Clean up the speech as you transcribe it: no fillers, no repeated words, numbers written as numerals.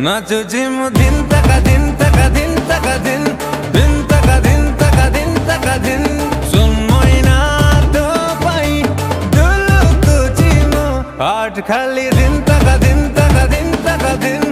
नाचो gym दिन तक दिन तक दिन तक दिन दिन तक दिन तक दिन तक दिन सुन मोइना तो पाई दुलु कुचिनो आठ खाली दिन तक दिन तक दिन तक दिन